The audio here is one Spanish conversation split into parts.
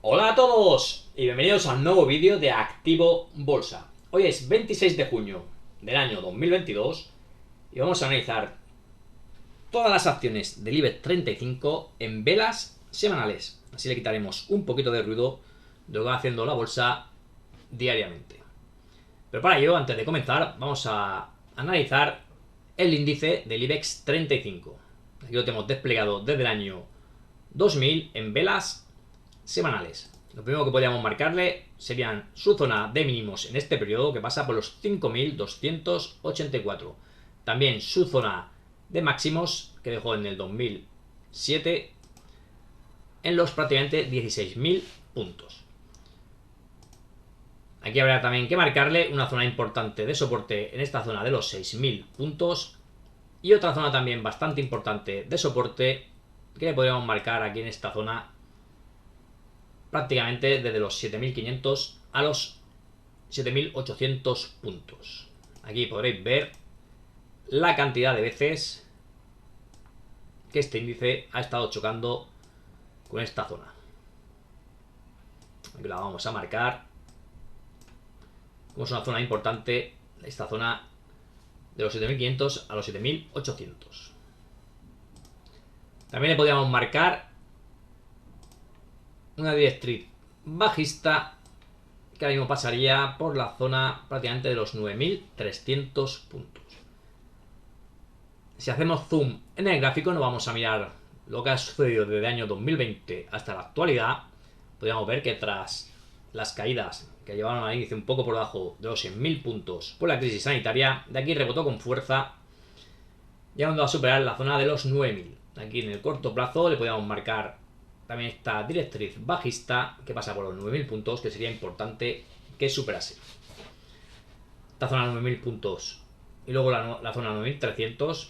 Hola a todos y bienvenidos a un nuevo vídeo de Activo Bolsa. Hoy es 26 de junio del año 2022 y vamos a analizar todas las acciones del IBEX 35 en velas semanales. Así le quitaremos un poquito de ruido de lo que va haciendo la bolsa diariamente. Pero para ello, antes de comenzar, vamos a analizar el índice del IBEX 35. Aquí lo tenemos desplegado desde el año 2000 en velas semanales. Lo primero que podríamos marcarle serían su zona de mínimos en este periodo, que pasa por los 5.284. También su zona de máximos, que dejó en el 2007 en los prácticamente 16.000 puntos. Aquí habrá también que marcarle una zona importante de soporte en esta zona de los 6.000 puntos y otra zona también bastante importante de soporte que le podríamos marcar aquí en esta zona prácticamente desde los 7.500 a los 7.800 puntos. Aquí podréis ver la cantidad de veces que este índice ha estado chocando con esta zona. Aquí la vamos a marcar como es una zona importante, esta zona de los 7.500 a los 7.800. También le podríamos marcar una directriz bajista que ahora mismo pasaría por la zona prácticamente de los 9.300 puntos. Si hacemos zoom en el gráfico, nos vamos a mirar lo que ha sucedido desde el año 2020 hasta la actualidad. Podríamos ver que tras las caídas que llevaron al índice un poco por debajo de los 100.000 puntos por la crisis sanitaria, de aquí rebotó con fuerza, llegando a superar la zona de los 9.000. Aquí en el corto plazo le podríamos marcar también esta directriz bajista que pasa por los 9.000 puntos, que sería importante que superase. Esta zona de 9.000 puntos y luego la zona 9.300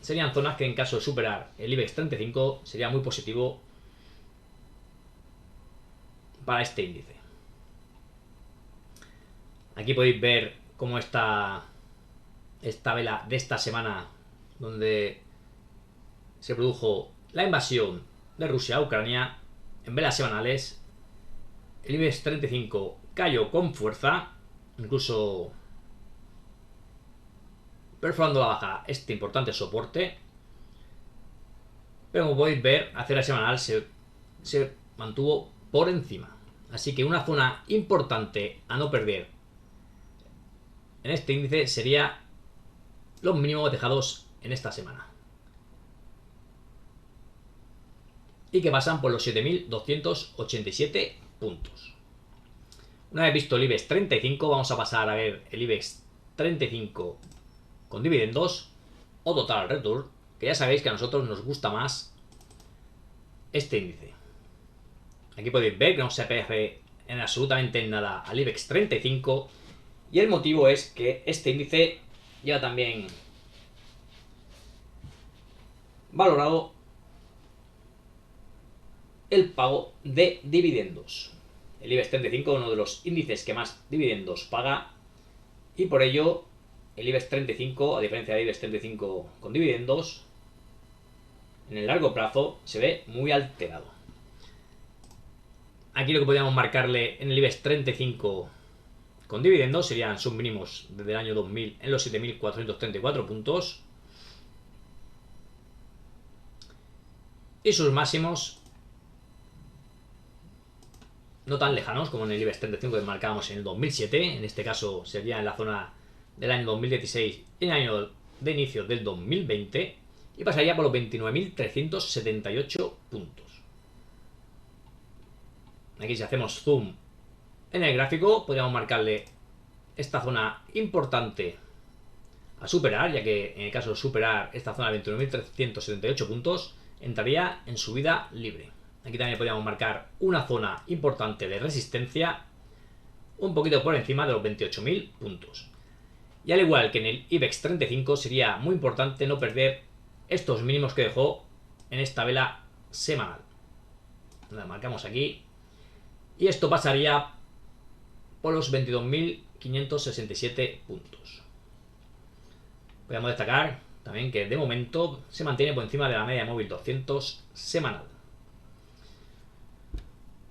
serían zonas que en caso de superar el IBEX 35 sería muy positivo para este índice. Aquí podéis ver cómo está esta vela de esta semana, donde se produjo la invasión de Rusia a Ucrania. En velas semanales el IBEX 35 cayó con fuerza, incluso perforando la baja este importante soporte, pero como podéis ver, hacia la semanal se mantuvo por encima. Así que una zona importante a no perder en este índice sería los mínimos dejados en esta semana, y que pasan por los 7.287 puntos. Una vez visto el IBEX 35, vamos a pasar a ver el IBEX 35 con dividendos o total return, que ya sabéis que a nosotros nos gusta más este índice. Aquí podéis ver que no se parece en absolutamente nada al IBEX 35, y el motivo es que este índice lleva también valorado el pago de dividendos. El IBEX 35 es uno de los índices que más dividendos paga, y por ello el IBEX 35, a diferencia del IBEX 35 con dividendos, en el largo plazo se ve muy alterado. Aquí lo que podríamos marcarle en el IBEX 35 con dividendos serían sus mínimos desde el año 2000 en los 7.434 puntos y sus máximos no tan lejanos como en el IBEX 35 que marcábamos en el 2007. En este caso sería en la zona del año 2016 y en el año de inicio del 2020, y pasaría por los 29.378 puntos. Aquí, si hacemos zoom en el gráfico, podríamos marcarle esta zona importante a superar, ya que en el caso de superar esta zona de 29.378 puntos, entraría en subida libre. Aquí también podríamos marcar una zona importante de resistencia un poquito por encima de los 28.000 puntos. Y al igual que en el IBEX 35, sería muy importante no perder estos mínimos que dejó en esta vela semanal. La marcamos aquí. Y esto pasaría por los 22.567 puntos. Podemos destacar también que de momento se mantiene por encima de la media móvil 200 semanal.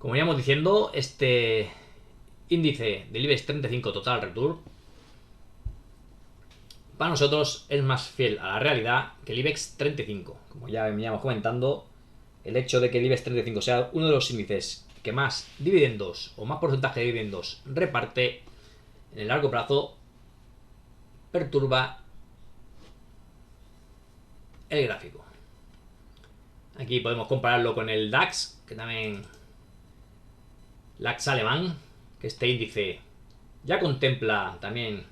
Como íbamos diciendo, este índice del IBEX 35 Total Return para nosotros es más fiel a la realidad que el IBEX 35. Como ya veníamos comentando, el hecho de que el IBEX 35 sea uno de los índices que más dividendos o más porcentaje de dividendos reparte en el largo plazo perturba el gráfico. Aquí podemos compararlo con el DAX, que también DAX alemán, que este índice ya contempla también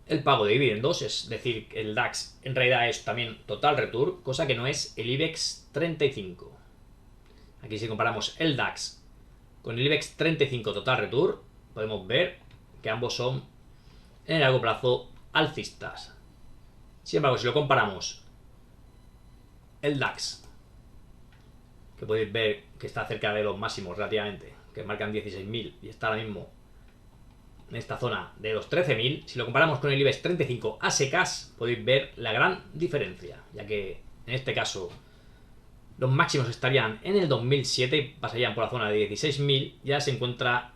el pago de dividendos, es decir, el DAX en realidad es también total return, cosa que no es el IBEX 35. Aquí si comparamos el DAX con el IBEX 35 total return, podemos ver que ambos son en el largo plazo alcistas. Sin embargo, si lo comparamos el DAX, que podéis ver que está cerca de los máximos relativamente, que marcan 16.000 y está ahora mismo en esta zona de los 13.000, si lo comparamos con el IBEX 35 a secas, podéis ver la gran diferencia, ya que en este caso los máximos estarían en el 2007 y pasarían por la zona de 16.000, ya se encuentra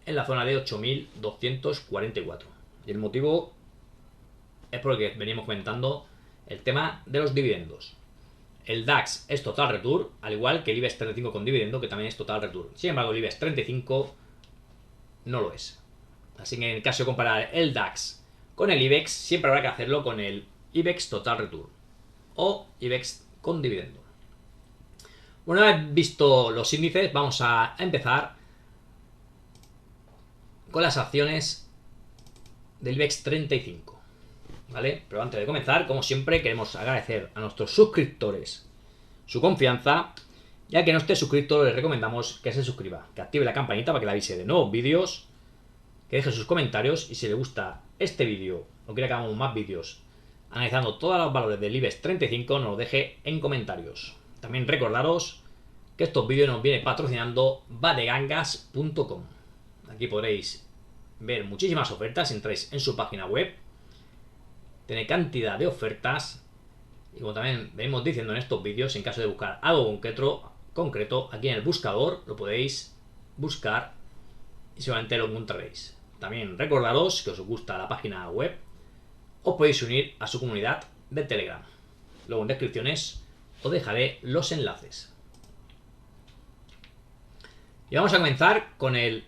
en la zona de 8.244. Y el motivo es por el que veníamos comentando el tema de los dividendos. El DAX es total return, al igual que el IBEX 35 con dividendo, que también es total return. Sin embargo, el IBEX 35 no lo es. Así que en el caso de comparar el DAX con el IBEX, siempre habrá que hacerlo con el IBEX total return o IBEX con dividendo. Una vez visto los índices, vamos a empezar con las acciones del IBEX 35. ¿Vale? Pero antes de comenzar, como siempre, queremos agradecer a nuestros suscriptores su confianza. Ya que no esté suscrito, les recomendamos que se suscriba, que active la campanita para que le avise de nuevos vídeos, que deje sus comentarios y si le gusta este vídeo o quiere que hagamos más vídeos analizando todos los valores del IBEX 35, nos lo deje en comentarios. También recordaros que estos vídeos nos viene patrocinando vadegangas.com. Aquí podréis ver muchísimas ofertas, entráis en su página web, tiene cantidad de ofertas y como también venimos diciendo en estos vídeos, en caso de buscar algo concreto, aquí en el buscador lo podéis buscar y seguramente lo encontraréis. También recordaros que os gusta la página web, os podéis unir a su comunidad de Telegram. Luego en descripciones os dejaré los enlaces. Y vamos a comenzar con el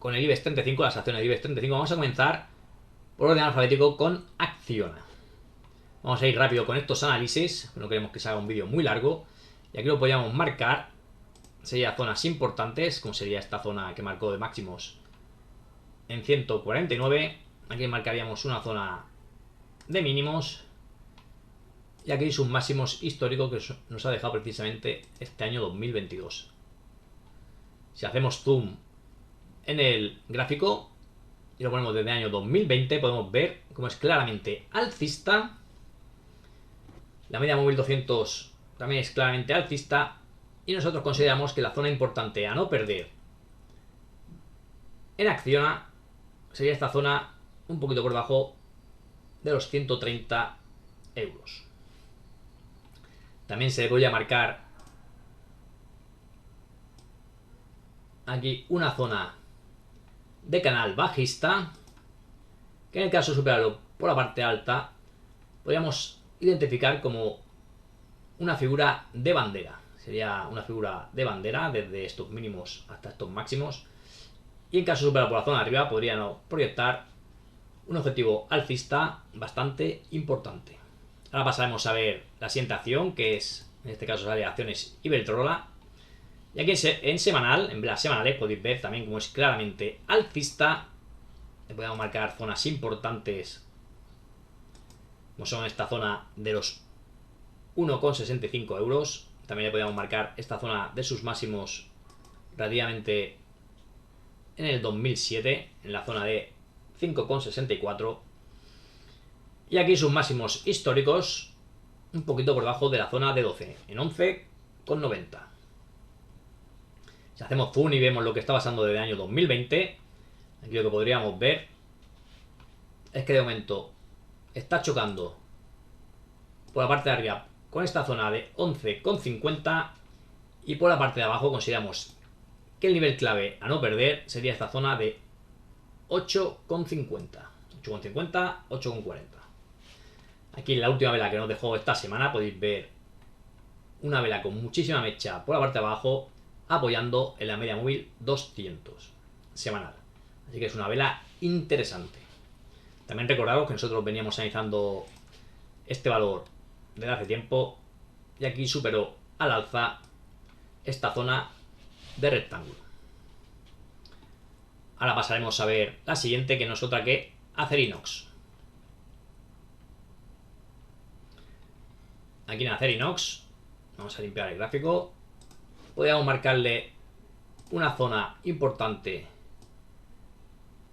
IBEX 35, las acciones del IBEX 35. Vamos a comenzar por orden alfabético con Acciona. Vamos a ir rápido con estos análisis, no queremos que se haga un vídeo muy largo. Y aquí lo podríamos marcar, sería zonas importantes, como sería esta zona que marcó de máximos en 149. Aquí marcaríamos una zona de mínimos. Y aquí sus máximos históricos que nos ha dejado precisamente este año 2022. Si hacemos zoom en el gráfico y lo ponemos desde el año 2020, podemos ver cómo es claramente alcista. La media móvil 200 también es claramente alcista. Y nosotros consideramos que la zona importante a no perder en Acciona sería esta zona un poquito por debajo de los 130 euros. También se le podría marcar aquí una zona de canal bajista, que en el caso de superarlo por la parte alta podríamos identificar como una figura de bandera. Sería una figura de bandera desde estos mínimos hasta estos máximos. Y en caso de superar por la zona de arriba podríamos proyectar un objetivo alcista bastante importante. Ahora pasaremos a ver la siguiente acción, que es, en este caso, la de acciones Iberdrola. Y aquí en semanal, en las semanales, podéis ver también cómo es claramente alcista. Le podemos marcar zonas importantes, como son esta zona de los 1,65 euros. También le podemos marcar esta zona de sus máximos relativamente en el 2007, en la zona de 5,64. Y aquí sus máximos históricos un poquito por debajo de la zona de 12, en 11,90. Si hacemos zoom y vemos lo que está pasando desde el año 2020, aquí lo que podríamos ver es que de momento está chocando por la parte de arriba con esta zona de 11,50 y por la parte de abajo consideramos que el nivel clave a no perder sería esta zona de 8,50. 8,50, 8,40. Aquí en la última vela que nos dejó esta semana podéis ver una vela con muchísima mecha por la parte de abajo apoyando en la media móvil 200 semanal. Así que es una vela interesante. También recordaros que nosotros veníamos analizando este valor desde hace tiempo y aquí superó al alza esta zona de rectángulo. Ahora pasaremos a ver la siguiente, que no es otra que Acerinox. Aquí en Acerinox vamos a limpiar el gráfico. Podríamos marcarle una zona importante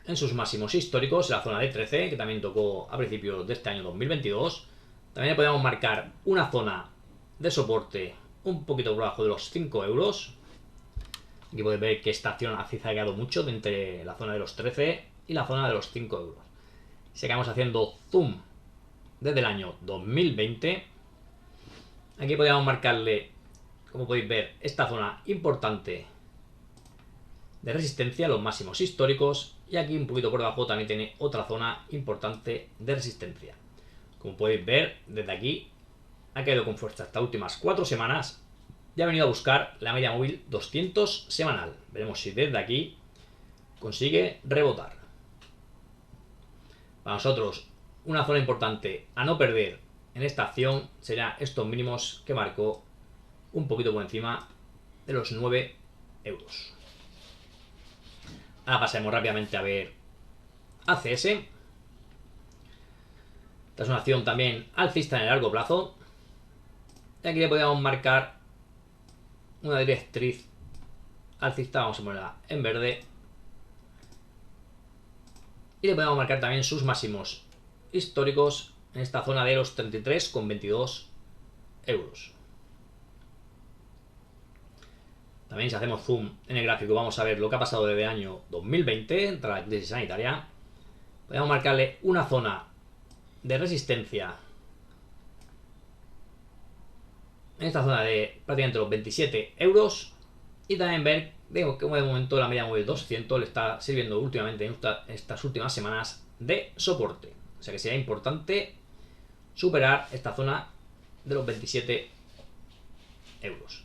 en sus máximos históricos, la zona de 13, que también tocó a principios de este año 2022. También podríamos marcar una zona de soporte un poquito por debajo de los 5 euros. Aquí podéis ver que esta acción ha zigzagueado mucho de entre la zona de los 13 y la zona de los 5 euros. Seguimos haciendo zoom desde el año 2020. Aquí podríamos marcarle, como podéis ver, esta zona importante de resistencia, los máximos históricos, y aquí un poquito por debajo también tiene otra zona importante de resistencia. Como podéis ver, desde aquí ha caído con fuerza estas últimas 4 semanas y ha venido a buscar la media móvil 200 semanal. Veremos si desde aquí consigue rebotar. Para nosotros, una zona importante a no perder en esta acción será estos mínimos que marcó un poquito por encima de los 9 euros. Ahora pasemos rápidamente a ver ACS. Esta es una acción también alcista en el largo plazo. Y aquí le podríamos marcar una directriz alcista, vamos a ponerla en verde. Y le podemos marcar también sus máximos históricos en esta zona de los 33,22 euros. También si hacemos zoom en el gráfico vamos a ver lo que ha pasado desde el año 2020, tras la crisis sanitaria. Podemos marcarle una zona de resistencia en esta zona de prácticamente los 27 euros. Y también ver que de momento la media móvil 200 le está sirviendo últimamente en estas últimas semanas de soporte. O sea que sería importante superar esta zona de los 27 euros.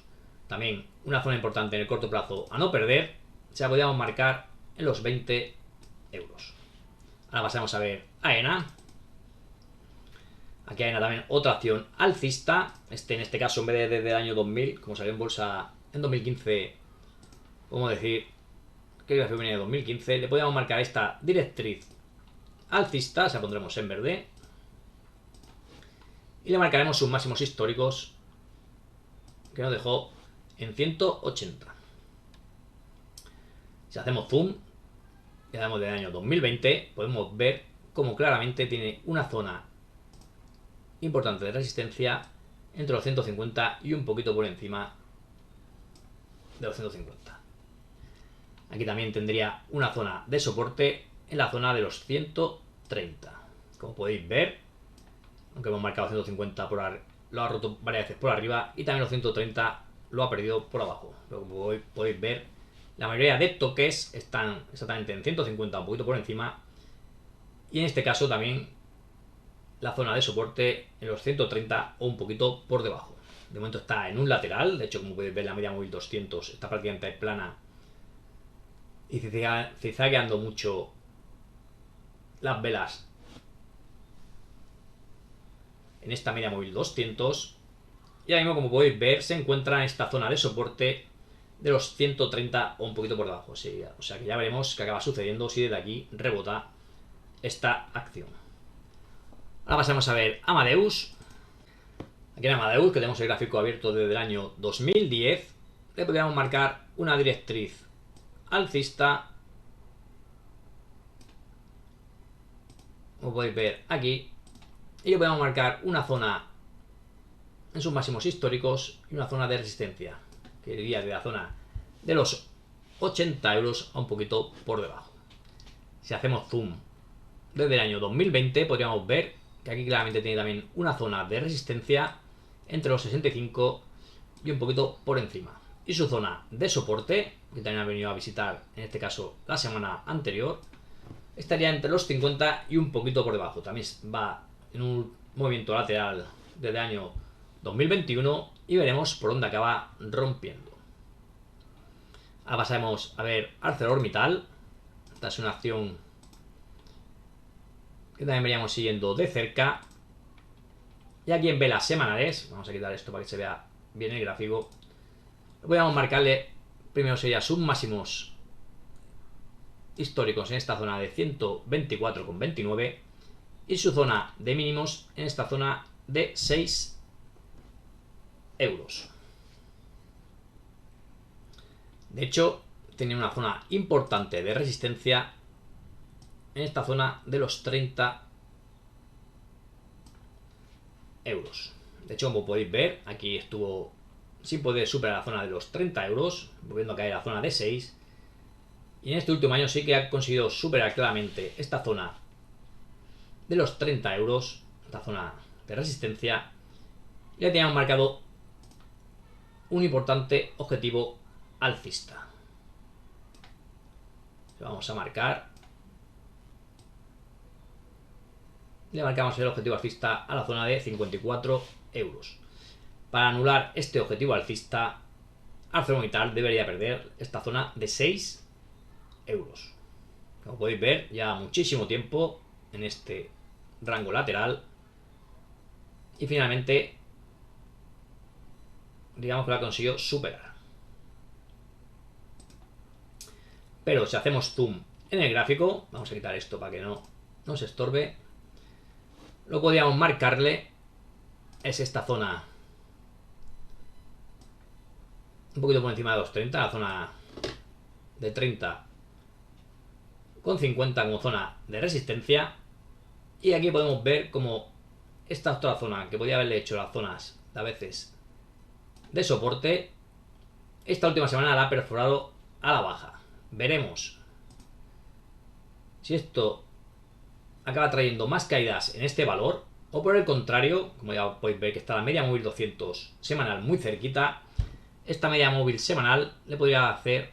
También una zona importante en el corto plazo a no perder se la podríamos marcar en los 20 euros. Ahora pasamos a ver AENA. Aquí AENA también otra acción alcista. En este caso, en vez de desde el año 2000, como salió en bolsa en 2015, podemos decir que el gráfico viene de 2015. Le podríamos marcar esta directriz alcista, se la pondremos en verde. Y le marcaremos sus máximos históricos que nos dejó en 180. Si hacemos zoom y damos del año 2020, podemos ver cómo claramente tiene una zona importante de resistencia entre los 150 y un poquito por encima de los 150. Aquí también tendría una zona de soporte en la zona de los 130. Como podéis ver, aunque hemos marcado 150 lo ha roto varias veces por arriba, y también los 130 lo ha perdido por abajo. Pero como podéis ver, la mayoría de toques están exactamente en 150, un poquito por encima, y en este caso también la zona de soporte en los 130 o un poquito por debajo. De momento está en un lateral, de hecho como podéis ver la media móvil 200 está prácticamente plana y zigzagueando mucho las velas en esta media móvil 200, y ahora mismo como podéis ver se encuentra en esta zona de soporte de los 130 o un poquito por debajo. O sea que ya veremos qué acaba sucediendo si desde aquí rebota esta acción. Ahora pasamos a ver Amadeus. Aquí en Amadeus, que tenemos el gráfico abierto desde el año 2010, le podríamos marcar una directriz alcista, como podéis ver aquí, y le podemos marcar una zona en sus máximos históricos y una zona de resistencia, que iría de la zona de los 80 euros a un poquito por debajo. Si hacemos zoom desde el año 2020, podríamos ver que aquí claramente tiene también una zona de resistencia entre los 65 y un poquito por encima. Y su zona de soporte, que también ha venido a visitar en este caso la semana anterior, estaría entre los 50 y un poquito por debajo. También va en un movimiento lateral desde el año 2021 y veremos por dónde acaba rompiendo. Ahora pasaremos a ver ArcelorMittal. Esta es una acción que también veníamos siguiendo de cerca. Y aquí en velas semanales, vamos a quitar esto para que se vea bien el gráfico. Podríamos marcarle, primero sería sus máximos históricos en esta zona de 124,29 y su zona de mínimos en esta zona de 6 euros. De hecho, tenía una zona importante de resistencia en esta zona de los 30 euros. De hecho, como podéis ver, aquí estuvo sin poder superar la zona de los 30 euros, volviendo a caer a la zona de 6. Y en este último año sí que ha conseguido superar claramente esta zona de los 30 euros, esta zona de resistencia. Y ya teníamos marcado un importante objetivo alcista. Lo vamos a marcar. Le marcamos el objetivo alcista a la zona de 54 euros. Para anular este objetivo alcista, ArcelorMittal debería perder esta zona de 6 euros. Como podéis ver, ya muchísimo tiempo en este rango lateral. Y finalmente, digamos que lo ha conseguido superar. Pero si hacemos zoom en el gráfico, vamos a quitar esto para que no nos estorbe. Lo que podríamos marcarle es esta zona un poquito por encima de los 30, la zona de 30 con 50 como zona de resistencia. Y aquí podemos ver como esta otra zona que podría haberle hecho las zonas a veces de soporte, esta última semana la ha perforado a la baja. Veremos si esto acaba trayendo más caídas en este valor o por el contrario, como ya podéis ver que está la media móvil 200 semanal muy cerquita, esta media móvil semanal le podría hacer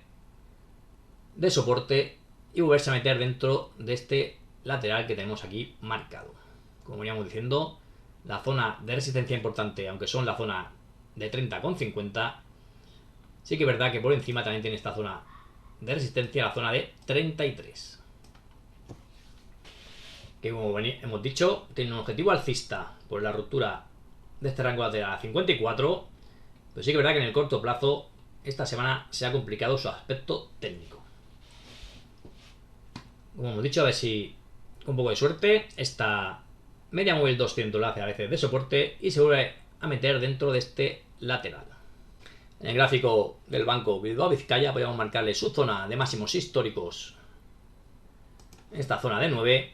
de soporte y volverse a meter dentro de este lateral que tenemos aquí marcado. Como veníamos diciendo, la zona de resistencia importante, aunque son la zona de 30,50, sí que es verdad que por encima también tiene esta zona de resistencia, la zona de 33. Que como hemos dicho, tiene un objetivo alcista por la ruptura de este rango lateral a 54, pero sí que es verdad que en el corto plazo esta semana se ha complicado su aspecto técnico. Como hemos dicho, a ver si con un poco de suerte esta media móvil 200 la hace a veces de soporte y se vuelve a meter dentro de este lateral. En el gráfico del Banco Bilbao Vizcaya podemos marcarle su zona de máximos históricos, esta zona de 9,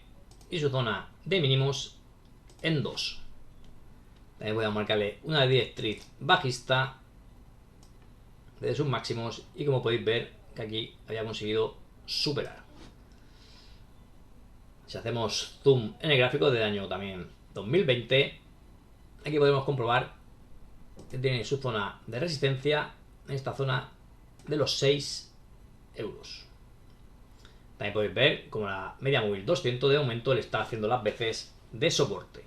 y su zona de mínimos en 2. También voy a marcarle una directriz bajista desde sus máximos y como podéis ver que aquí había conseguido superar. Si hacemos zoom en el gráfico del año también 2020, aquí podemos comprobar que tiene su zona de resistencia en esta zona de los 6 euros. También podéis ver como la media móvil 200 de momento le está haciendo las veces de soporte.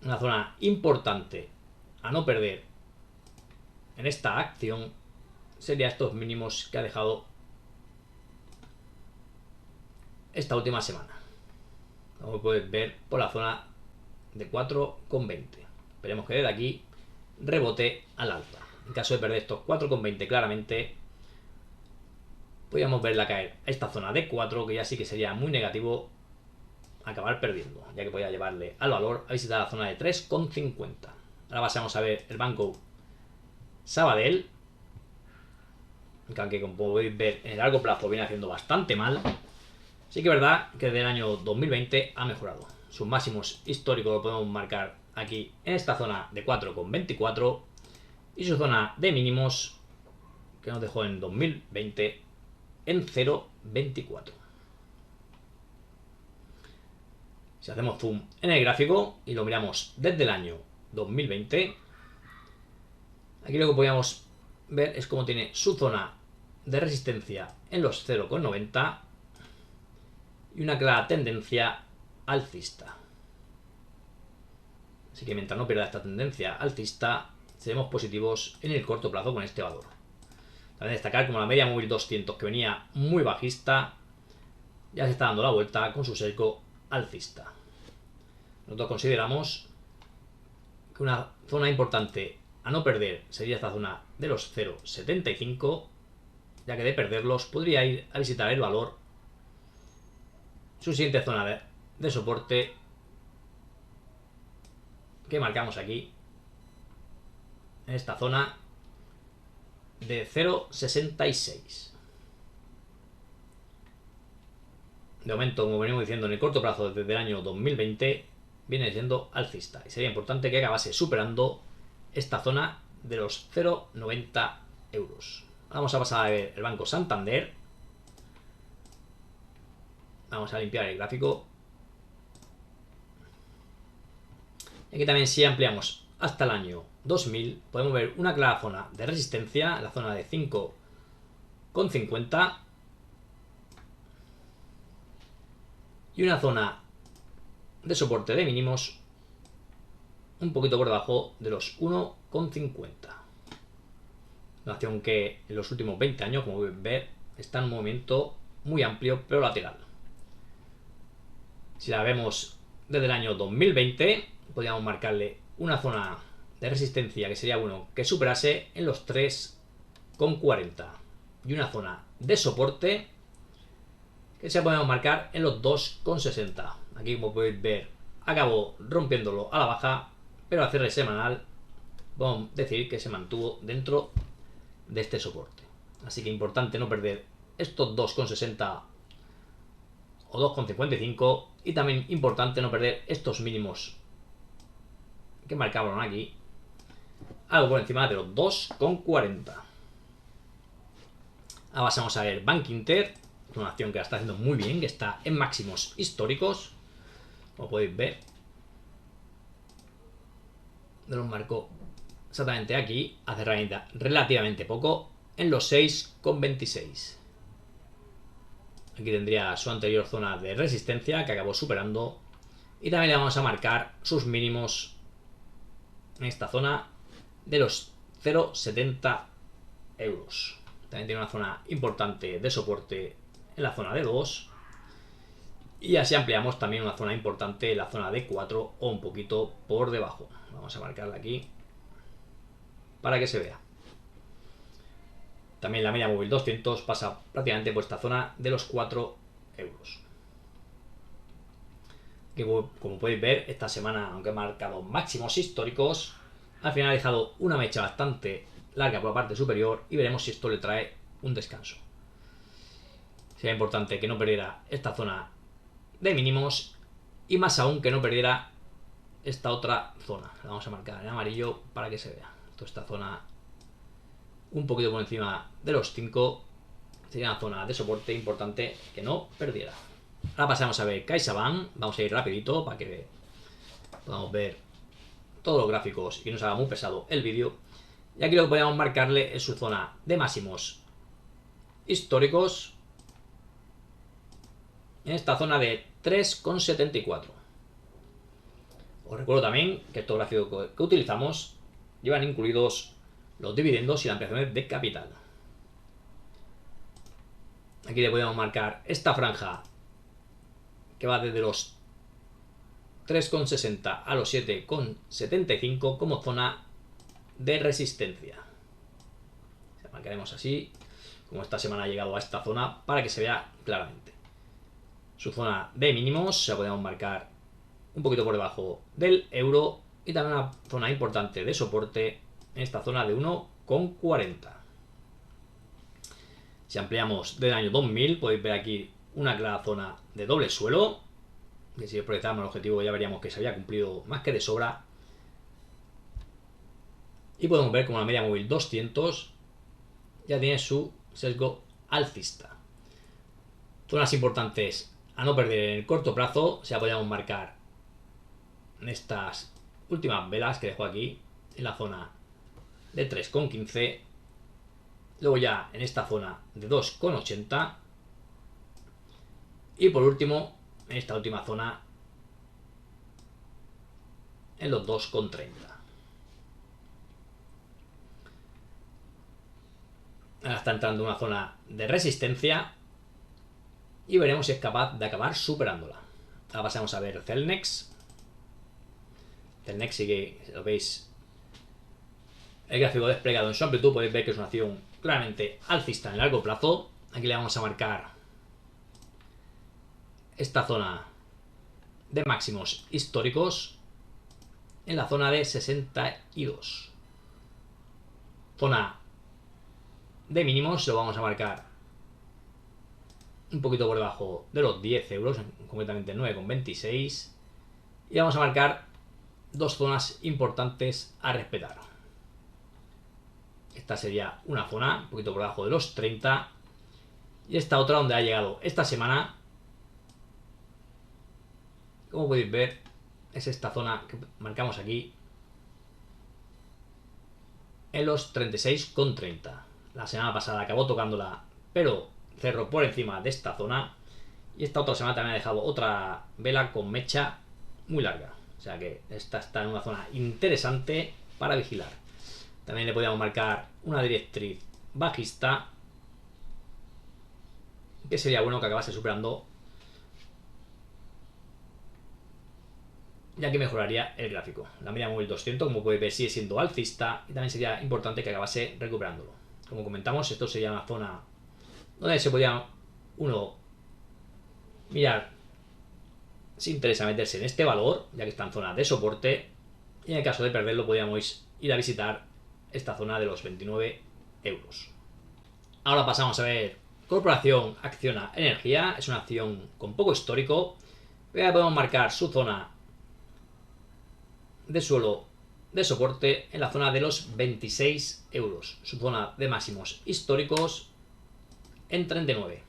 Una zona importante a no perder en esta acción sería estos mínimos que ha dejado esta última semana. Como podéis ver por la zona de 4,20. Esperemos que desde aquí rebote al alza. En caso de perder estos 4,20 claramente, podríamos verla caer a esta zona de 4, que ya sí que sería muy negativo acabar perdiendo, ya que podría llevarle al valor a visitar la zona de 3,50. Ahora pasamos a ver el Banco Sabadell, que aunque como podéis ver en el largo plazo viene haciendo bastante mal, sí que es verdad que desde el año 2020 ha mejorado. Sus máximos históricos lo podemos marcar aquí en esta zona de 4,24 y su zona de mínimos que nos dejó en 2020 en 0,24. Si hacemos zoom en el gráfico y lo miramos desde el año 2020. Aquí lo que podemos ver es cómo tiene su zona de resistencia en los 0,90 y una clara tendencia alcista. Así que mientras no pierda esta tendencia alcista, seremos positivos en el corto plazo con este valor. También destacar como la media móvil 200, que venía muy bajista, ya se está dando la vuelta con su sesgo alcista. Nosotros consideramos que una zona importante a no perder sería esta zona de los 0,75, ya que de perderlos podría ir a visitar el valor su siguiente zona de soporte que marcamos aquí, en esta zona de 0,66. De momento, como venimos diciendo, en el corto plazo desde el año 2020 viene siendo alcista y sería importante que acabase superando esta zona de los 0,90 euros. Vamos a pasar a ver el Banco Santander. Vamos a limpiar el gráfico. Aquí también, si ampliamos hasta el año 2000, podemos ver una clara zona de resistencia, la zona de 5,50, y una zona de soporte de mínimos un poquito por debajo de los 1,50. Una acción que en los últimos 20 años, como pueden ver, está en un movimiento muy amplio pero lateral. Si la vemos desde el año 2020, podríamos marcarle una zona de resistencia que sería bueno que superase en los 3,40 y una zona de soporte que se podemos marcar en los 2,60. Aquí, como podéis ver, acabó rompiéndolo a la baja, pero al cierre semanal podemos decir que se mantuvo dentro de este soporte. Así que importante no perder estos 2,60 o 2,55, y también importante no perder estos mínimos que marcaron aquí, algo por encima de los 2,40. Ahora pasamos a ver Bank Inter, una acción que la está haciendo muy bien, que está en máximos históricos, como podéis ver. De los marcó exactamente aquí, hace relativamente poco, en los 6,26. Aquí tendría su anterior zona de resistencia que acabó superando, y también le vamos a marcar sus mínimos en esta zona de los 0,70 euros. También tiene una zona importante de soporte en la zona de 2, y así ampliamos también una zona importante en la zona de 4 o un poquito por debajo. Vamos a marcarla aquí para que se vea. También la media móvil 200 pasa prácticamente por esta zona de los 4 euros. Que, como podéis ver, esta semana, aunque he marcado máximos históricos, al final ha dejado una mecha bastante larga por la parte superior, y veremos si esto le trae un descanso. Sería importante que no perdiera esta zona de mínimos, y más aún que no perdiera esta otra zona. La vamos a marcar en amarillo para que se vea. Esta zona un poquito por encima de los 5 sería una zona de soporte importante que no perdiera. Ahora pasamos a ver CaixaBank. Vamos a ir rapidito para que podamos ver todos los gráficos y no se haga muy pesado el vídeo. Y aquí lo que podemos marcarle es su zona de máximos históricos en esta zona de 3,74. Os recuerdo también que estos gráficos que utilizamos llevan incluidos los dividendos y las ampliaciones de capital. Aquí le podemos marcar esta franja que va desde los 3,60 a los 7,75 como zona de resistencia. La marcaremos así, como esta semana ha llegado a esta zona, para que se vea claramente. Su zona de mínimos se la podemos marcar un poquito por debajo del euro, y también una zona importante de soporte en esta zona de 1,40. Si ampliamos del año 2000, podéis ver aquí una clara zona de doble suelo, que si proyectamos el objetivo ya veríamos que se había cumplido más que de sobra. Y podemos ver como la media móvil 200 ya tiene su sesgo alcista. Zonas importantes a no perder en el corto plazo, se la podríamos marcar en estas últimas velas que dejo aquí en la zona de 3,15. Luego ya en esta zona de 2,80. Y por último, en esta última zona, en los 2,30. Ahora está entrando en una zona de resistencia y veremos si es capaz de acabar superándola. Ahora pasamos a ver Celnex. Celnex sigue, si lo veis, el gráfico desplegado en su amplitud, podéis ver que es una acción claramente alcista en largo plazo. Aquí le vamos a marcar esta zona de máximos históricos en la zona de 62. Zona de mínimos lo vamos a marcar un poquito por debajo de los 10 euros, concretamente 9,26. Y vamos a marcar dos zonas importantes a respetar. Esta sería una zona un poquito por debajo de los 30. Y esta otra donde ha llegado esta semana, como podéis ver, es esta zona que marcamos aquí en los 36,30. La semana pasada acabó tocándola, pero cerró por encima de esta zona. Y esta otra semana también ha dejado otra vela con mecha muy larga. O sea que esta está en una zona interesante para vigilar. También le podríamos marcar una directriz bajista, que sería bueno que acabase superando, ya que mejoraría el gráfico. La media móvil 200, como podéis ver, sigue siendo alcista y también sería importante que acabase recuperándolo. Como comentamos, esto sería una zona donde se podría uno mirar si interesa meterse en este valor, ya que está en zona de soporte, y en el caso de perderlo podríamos ir a visitar esta zona de los 29 euros. Ahora pasamos a ver Corporación Acciona Energía. Es una acción con poco histórico, pero ya podemos marcar su zona de suelo de soporte en la zona de los 26 euros. Su zona de máximos históricos en 39.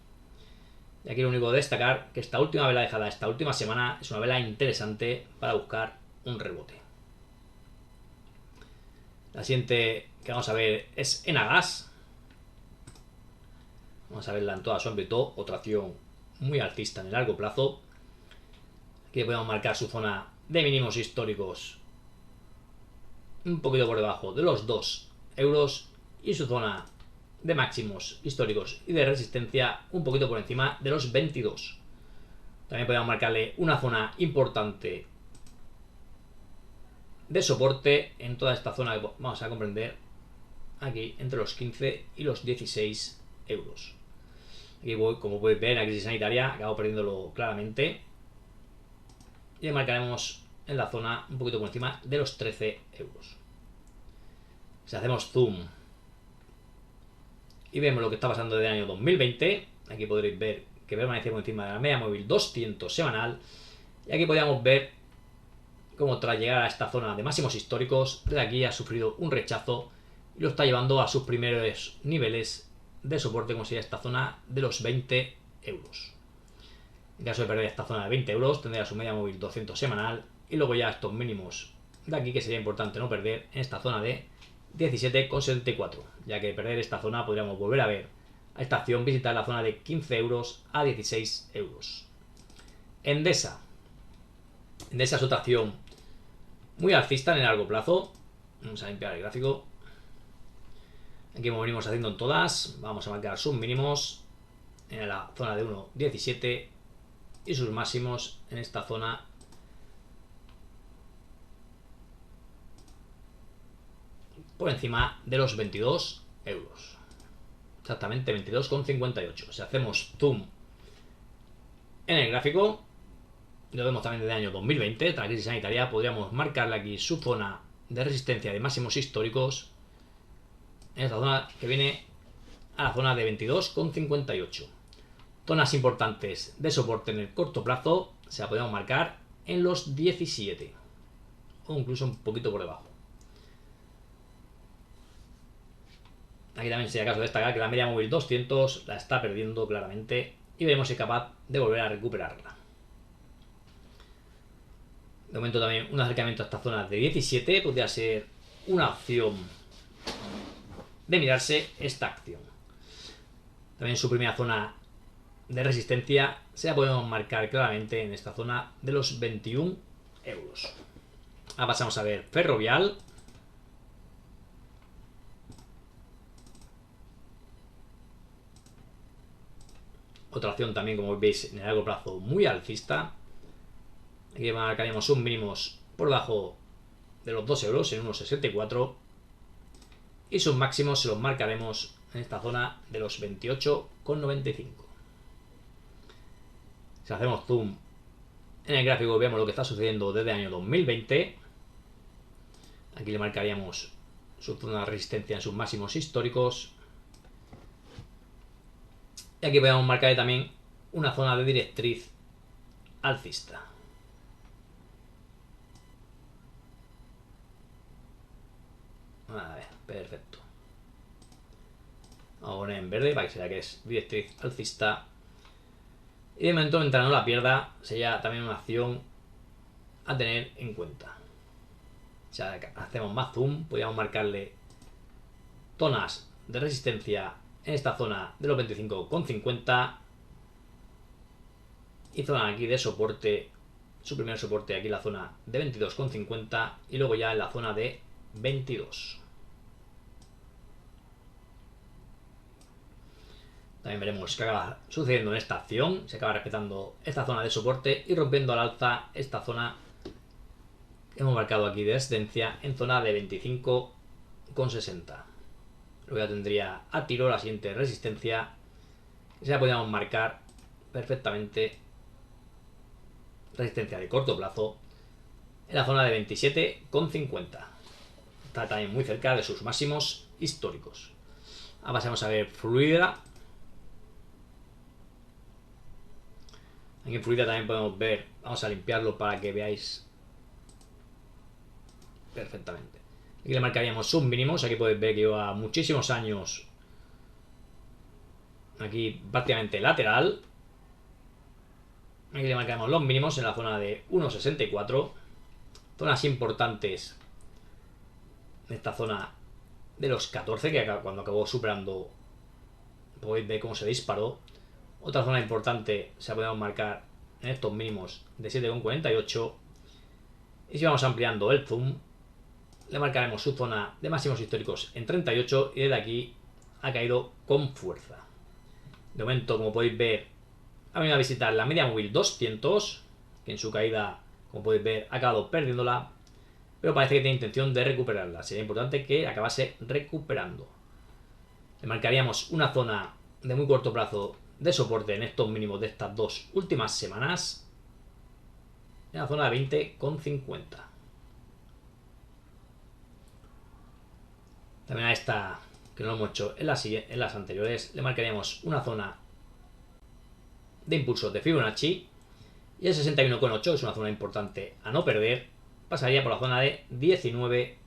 Y aquí lo único de destacar que esta última vela dejada esta última semana es una vela interesante para buscar un rebote. La siguiente que vamos a ver es Enagas. Vamos a verla en toda su amplitud. Otra acción muy alcista en el largo plazo. Aquí podemos marcar su zona de mínimos históricos un poquito por debajo de los 2 euros y su zona de máximos históricos y de resistencia un poquito por encima de los 22. También podemos marcarle una zona importante de soporte en toda esta zona que vamos a comprender aquí entre los 15 y los 16 euros. Aquí voy, como podéis ver, en la crisis sanitaria acabo perdiéndolo claramente y le marcaremos en la zona un poquito por encima de los 13 euros. Si hacemos zoom y vemos lo que está pasando desde el año 2020, aquí podréis ver que permanece por encima de la media móvil 200 semanal, y aquí podríamos ver cómo tras llegar a esta zona de máximos históricos, desde aquí ha sufrido un rechazo y lo está llevando a sus primeros niveles de soporte, como sería esta zona de los 20 euros. En caso de perder esta zona de 20 euros, tendría su media móvil 200 semanal y luego ya estos mínimos de aquí, que sería importante no perder en esta zona de 17,74, ya que perder esta zona podríamos volver a ver a esta acción visitar la zona de 15 euros a 16 euros. Endesa. Endesa es otra acción muy alcista en el largo plazo. Vamos a limpiar el gráfico. Aquí como venimos haciendo en todas, vamos a marcar sus mínimos en la zona de 1,17 y sus máximos en esta zona por encima de los 22 euros. Exactamente 22,58. Si hacemos zoom en el gráfico, lo vemos también desde el año 2020, tras la crisis sanitaria, podríamos marcarle aquí su zona de resistencia de máximos históricos en esta zona que viene a la zona de 22,58. Zonas importantes de soporte en el corto plazo se la podemos marcar en los 17 o incluso un poquito por debajo. Aquí también sería caso de destacar que la media móvil 200 la está perdiendo claramente y veremos si es capaz de volver a recuperarla. De momento también un acercamiento a esta zona de 17 podría ser una opción de mirarse esta acción. También su primera zona de resistencia se la podemos marcar claramente en esta zona de los 21 euros. Ahora pasamos a ver Ferrovial. Otra opción también, como veis, en el largo plazo muy alcista. Aquí marcaríamos sus mínimos por debajo de los 2 euros en 1,64. Y sus máximos se los marcaremos en esta zona de los 28,95. Si hacemos zoom en el gráfico, vemos lo que está sucediendo desde el año 2020. Aquí le marcaríamos su zona de resistencia en sus máximos históricos. Y aquí podemos marcar también una zona de directriz alcista. A ver, perfecto. Vamos a poner en verde para que se vea que es directriz alcista. Y de momento, mientras no la pierda, sería también una acción a tener en cuenta. Si hacemos más zoom, podríamos marcarle zonas de resistencia en esta zona de los 25,50 y zona aquí de soporte, su primer soporte aquí en la zona de 22,50 y luego ya en la zona de 22. También veremos qué acaba sucediendo en esta acción. Se acaba respetando esta zona de soporte y rompiendo al alza esta zona que hemos marcado aquí de resistencia en zona de 25,60. Luego ya tendría a tiro la siguiente resistencia, que se la podríamos marcar perfectamente, resistencia de corto plazo, en la zona de 27,50. Está también muy cerca de sus máximos históricos. Ahora pasamos a ver Fluidra. Aquí en Fluidra también podemos ver, vamos a limpiarlo para que veáis perfectamente. Aquí le marcaríamos sus mínimos. Aquí podéis ver que lleva muchísimos años aquí prácticamente lateral. Aquí le marcamos los mínimos en la zona de 1,64. Zonas importantes en esta zona de los 14, que cuando acabó superando podéis ver cómo se disparó. Otra zona importante se la podemos marcar en estos mínimos de 7,48. Y si vamos ampliando el zoom, le marcaremos su zona de máximos históricos en 38 y desde aquí ha caído con fuerza. De momento, como podéis ver, ha venido a visitar la media móvil 200, que en su caída, como podéis ver, ha acabado perdiéndola, pero parece que tiene intención de recuperarla. Sería importante que acabase recuperando. Le marcaríamos una zona de muy corto plazo de soporte en estos mínimos de estas dos últimas semanas, en la zona de 20,50. También a esta, que no lo hemos hecho en las anteriores, le marcaríamos una zona de impulso de Fibonacci y el 61,8 es una zona importante a no perder. Pasaría por la zona de 19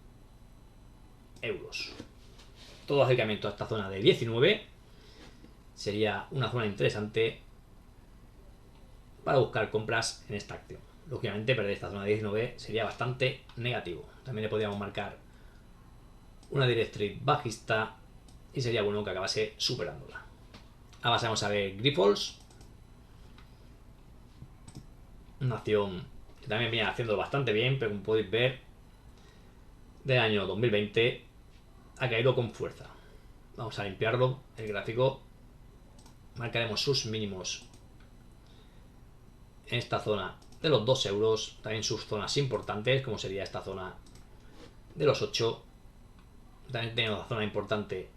euros. Todo acercamiento a esta zona de 19 sería una zona interesante para buscar compras en esta acción. Lógicamente, perder esta zona de 19 sería bastante negativo. También le podríamos marcar una directriz bajista y sería bueno que acabase superándola. Ahora pasamos a ver Grifols, una acción que también viene haciendo bastante bien, pero como podéis ver, del año 2020 ha caído con fuerza. Vamos a limpiarlo, el gráfico. Marcaremos sus mínimos en esta zona de los 2 euros, también sus zonas importantes, como sería esta zona de los 8. También tenemos la zona importante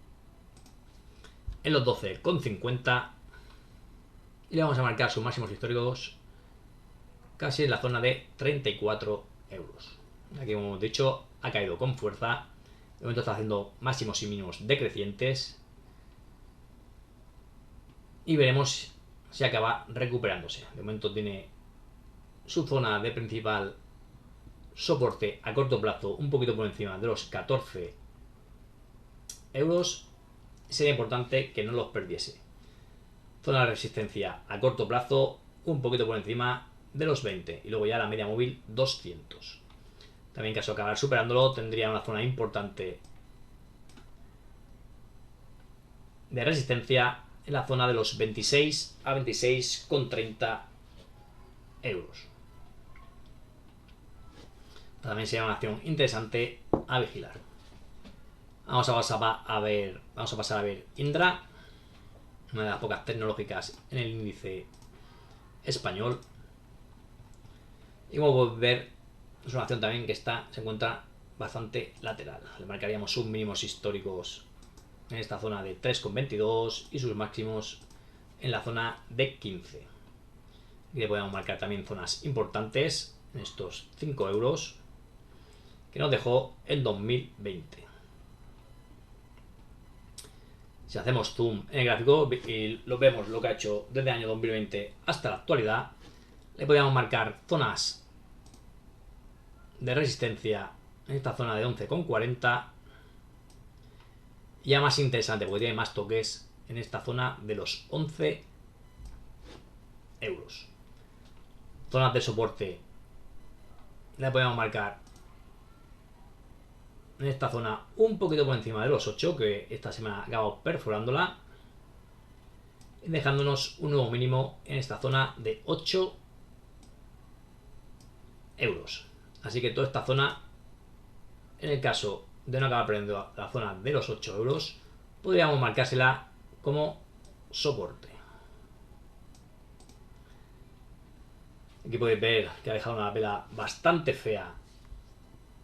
en los 12,50 y le vamos a marcar sus máximos históricos casi en la zona de 34 euros. Aquí, como hemos dicho, ha caído con fuerza. De momento está haciendo máximos y mínimos decrecientes y veremos si acaba recuperándose. De momento tiene su zona de principal soporte a corto plazo un poquito por encima de los 14 euros. Sería importante que no los perdiese. Zona de resistencia a corto plazo un poquito por encima de los 20. Y luego ya la media móvil 200. También en caso de acabar superándolo tendría una zona importante de resistencia en la zona de los 26 a 26,30 euros. También sería una acción interesante a vigilar. Vamos a pasar a ver Indra, una de las pocas tecnológicas en el índice español. Y como podéis ver, es una acción también que se encuentra bastante lateral. Le marcaríamos sus mínimos históricos en esta zona de 3,22 y sus máximos en la zona de 15. Y le podemos marcar también zonas importantes en estos 5 euros que nos dejó en 2020. Si hacemos zoom en el gráfico y lo vemos lo que ha hecho desde el año 2020 hasta la actualidad, le podríamos marcar zonas de resistencia en esta zona de 11,40. Ya más interesante porque tiene más toques en esta zona de los 11 euros. Zonas de soporte le podemos marcar en esta zona un poquito por encima de los 8, que esta semana acabamos perforándola, y dejándonos un nuevo mínimo en esta zona de 8 euros. Así que toda esta zona, en el caso de no acabar perdiendo la zona de los 8 euros, podríamos marcársela como soporte. Aquí podéis ver que ha dejado una vela bastante fea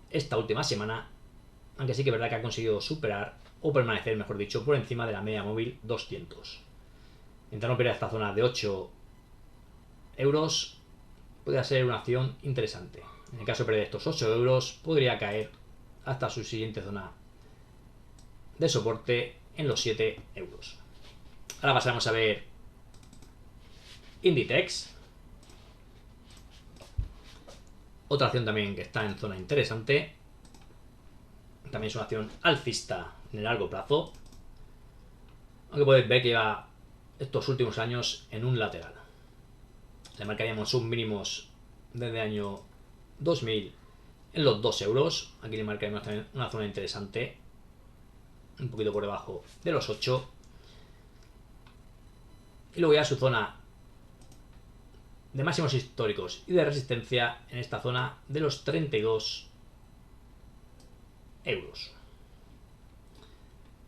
esta última semana, aunque sí que es verdad que ha conseguido superar, o permanecer, mejor dicho, por encima de la media móvil 200. Mientras no pierda esta zona de 8 euros, podría ser una acción interesante. En el caso de perder estos 8 euros, podría caer hasta su siguiente zona de soporte en los 7 euros. Ahora pasamos a ver Inditex. Otra acción también que está en zona interesante. También es una acción alcista en el largo plazo. Aunque podéis ver que lleva estos últimos años en un lateral. Le marcaríamos sus mínimos desde el año 2000 en los 2 euros. Aquí le marcaríamos también una zona interesante, un poquito por debajo de los 8. Y luego ya su zona de máximos históricos y de resistencia en esta zona de los 32 euros.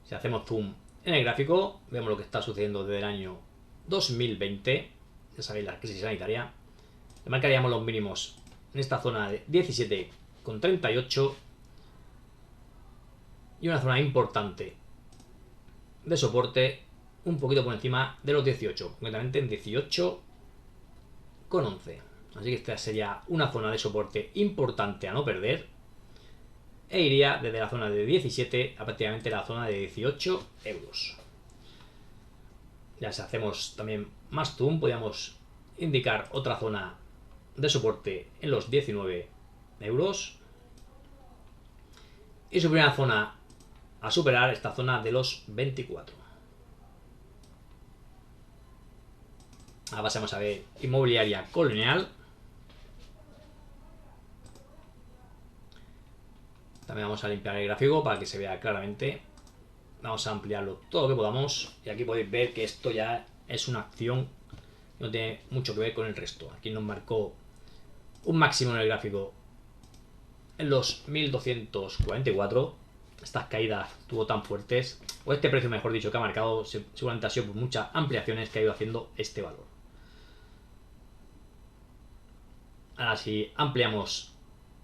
Si hacemos zoom en el gráfico, vemos lo que está sucediendo desde el año 2020. Ya sabéis, la crisis sanitaria. Le marcaríamos los mínimos en esta zona de 17,38 y una zona importante de soporte un poquito por encima de los 18, concretamente en 18,11. Así que esta sería una zona de soporte importante a no perder, e iría desde la zona de 17 a prácticamente la zona de 18 euros. Ya si hacemos también más zoom, podríamos indicar otra zona de soporte en los 19 euros. Y su primera zona a superar esta zona de los 24. Ahora pasamos a ver Inmobiliaria Colonial. También vamos a limpiar el gráfico para que se vea claramente. Vamos a ampliarlo todo lo que podamos. Y aquí podéis ver que esto ya es una acción que no tiene mucho que ver con el resto. Aquí nos marcó un máximo en el gráfico en los 1244. Estas caídas tuvo tan fuertes, o este precio mejor dicho que ha marcado, seguramente ha sido por muchas ampliaciones que ha ido haciendo este valor. Ahora si ampliamos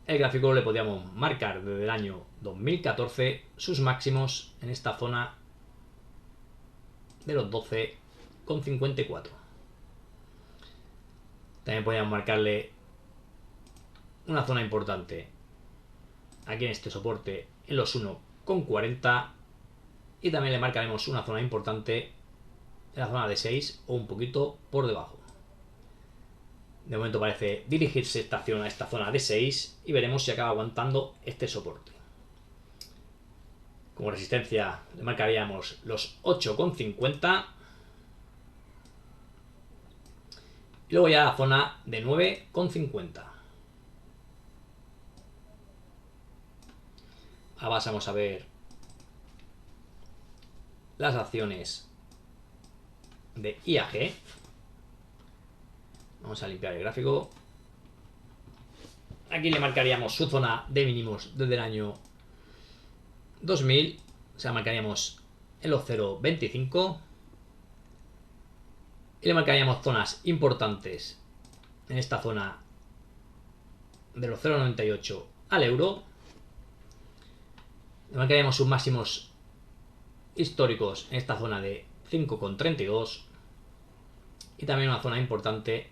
el gráfico, le podríamos marcar desde el año 2014 sus máximos en esta zona de los 12,54. También podríamos marcarle una zona importante aquí en este soporte en los 1,40, y también le marcaremos una zona importante en la zona de 6 o un poquito por debajo. De momento parece dirigirse esta acción a esta zona de 6 y veremos si acaba aguantando este soporte. Como resistencia le marcaríamos los 8,50 Y luego ya la zona de 9,50. Ahora pasamos a ver las acciones de IAG. Vamos a limpiar el gráfico. Aquí le marcaríamos su zona de mínimos desde el año 2000. O sea, marcaríamos en los 0,25. Y le marcaríamos zonas importantes en esta zona de los 0,98 al euro. Le marcaríamos sus máximos históricos en esta zona de 5,32. Y también una zona importante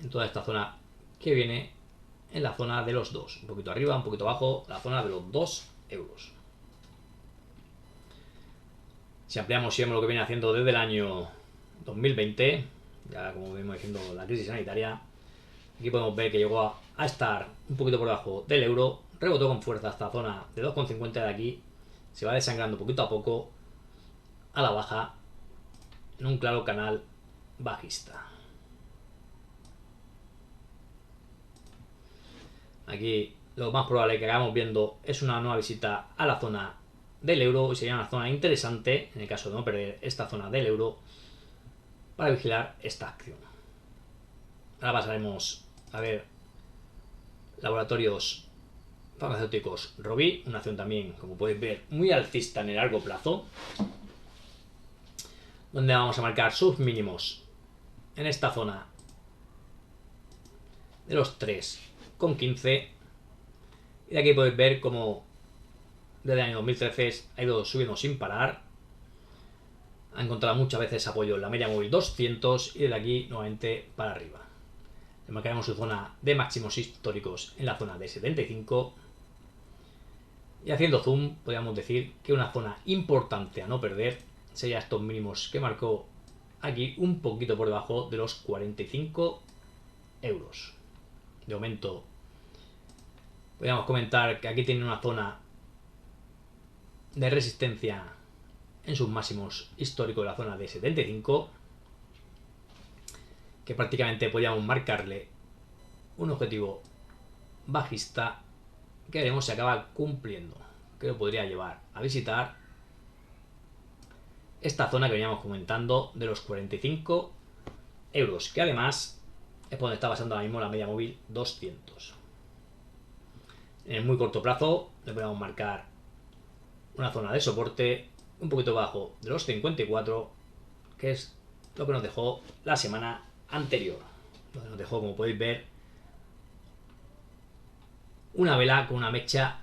en toda esta zona que viene en la zona de los 2. Un poquito arriba, un poquito abajo, la zona de los 2 euros. Si ampliamos y vemos lo que viene haciendo desde el año 2020, ya como venimos diciendo la crisis sanitaria, aquí podemos ver que llegó a estar un poquito por debajo del euro, rebotó con fuerza hasta la zona de 2,50 de aquí, se va desangrando poquito a poco a la baja en un claro canal bajista. Aquí lo más probable que hagamos viendo es una nueva visita a la zona del euro y sería una zona interesante en el caso de no perder esta zona del euro para vigilar esta acción. Ahora pasaremos a ver laboratorios farmacéuticos Rovi, una acción también, como podéis ver, muy alcista en el largo plazo, donde vamos a marcar sus mínimos en esta zona de los 3,15. Y de aquí podéis ver cómo desde el año 2013 ha ido subiendo sin parar. Ha encontrado muchas veces apoyo en la media móvil 200 y desde aquí nuevamente para arriba. Le marcaremos su zona de máximos históricos en la zona de 75. Y haciendo zoom podríamos decir que una zona importante a no perder sería estos mínimos que marcó aquí un poquito por debajo de los 45 euros. De momento podríamos comentar que aquí tiene una zona de resistencia en sus máximos históricos de la zona de 75, que prácticamente podríamos marcarle un objetivo bajista que veremos si acaba cumpliendo, que lo podría llevar a visitar esta zona que veníamos comentando de los 45 euros, que además es por donde está pasando ahora mismo la media móvil 200. En el muy corto plazo le podemos marcar una zona de soporte un poquito bajo de los 54, que es lo que nos dejó la semana anterior, donde nos dejó, como podéis ver, una vela con una mecha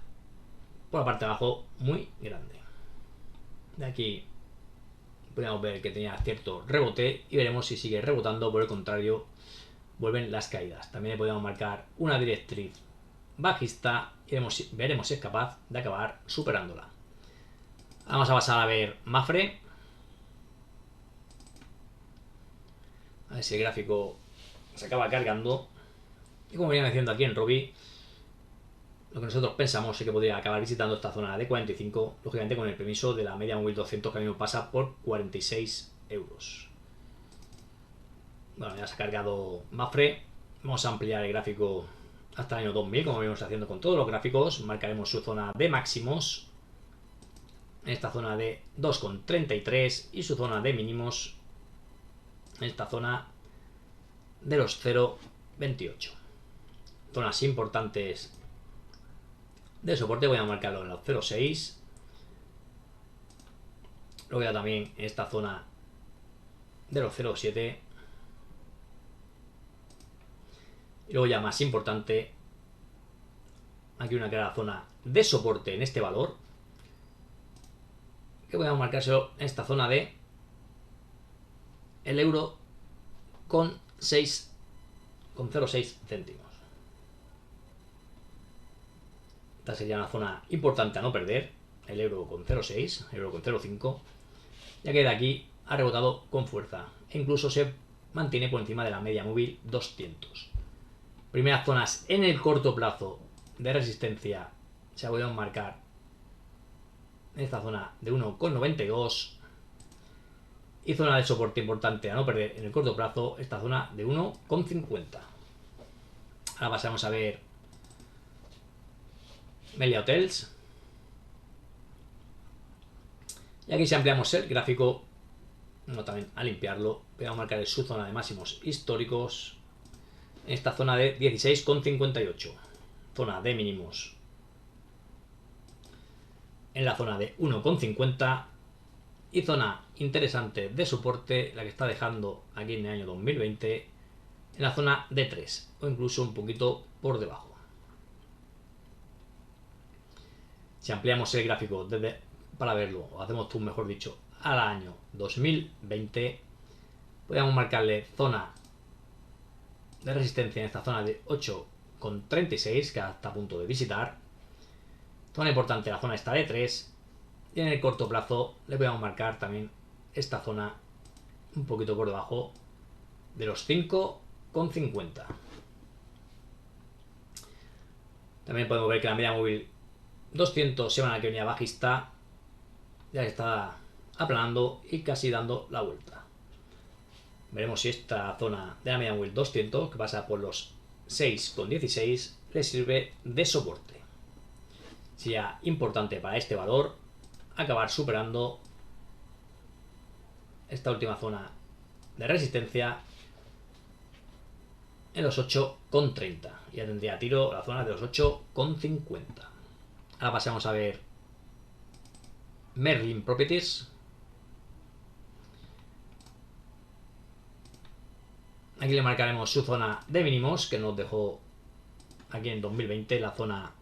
por la parte de abajo muy grande. De aquí podemos ver que tenía cierto rebote y veremos si sigue rebotando. Por el contrario, vuelven las caídas. También le podemos marcar una directriz bajista y veremos si es capaz de acabar superándola. Vamos a pasar a ver Mapfre. A ver si el gráfico se acaba cargando. Y como venía diciendo aquí en Rovi, lo que nosotros pensamos es que podría acabar visitando esta zona de 45, lógicamente con el permiso de la media móvil 200 que a mí me pasa por 46 euros. Bueno, ya se ha cargado Mapfre. Vamos a ampliar el gráfico hasta el año 2000, como venimos haciendo con todos los gráficos. Marcaremos su zona de máximos en esta zona de 2,33 y su zona de mínimos en esta zona de los 0,28. Zonas importantes de soporte voy a marcarlo en los 0,6. Luego ya también en esta zona de los 0,7. Y luego ya más importante, aquí una clara zona de soporte en este valor, que voy a marcárselo en esta zona de el euro con 0,6 céntimos. Esta sería una zona importante a no perder, el euro con 0,6, el euro con 0,5, ya que de aquí ha rebotado con fuerza e incluso se mantiene por encima de la media móvil 200. Primeras zonas en el corto plazo de resistencia se podrían marcar en esta zona de 1,92 Y zona de soporte importante a no perder en el corto plazo, esta zona de 1,50. Ahora pasamos a ver Meliá Hotels. Y aquí si ampliamos el gráfico, no también a limpiarlo, voy a marcar su zona de máximos históricos en esta zona de 16,58. Zona de mínimos en la zona de 1,50 y zona interesante de soporte, la que está dejando aquí en el año 2020, en la zona de 3 o incluso un poquito por debajo. Si ampliamos el gráfico para verlo, o hacemos zoom mejor dicho, al año 2020, podríamos marcarle zona de resistencia en esta zona de 8,36 que está a punto de visitar. Zona importante, la zona está de 3. Y en el corto plazo le podemos marcar también esta zona un poquito por debajo de los 5,50. También podemos ver que la media móvil 200 semana que venía bajista ya está aplanando y casi dando la vuelta. Veremos si esta zona de la media móvil 200, que pasa por los 6,16, le sirve de soporte. Sería importante para este valor acabar superando esta última zona de resistencia en los 8,30. Ya tendría tiro la zona de los 8,50. Ahora pasamos a ver Merlin Properties. Aquí le marcaremos su zona de mínimos que nos dejó aquí en 2020, la zona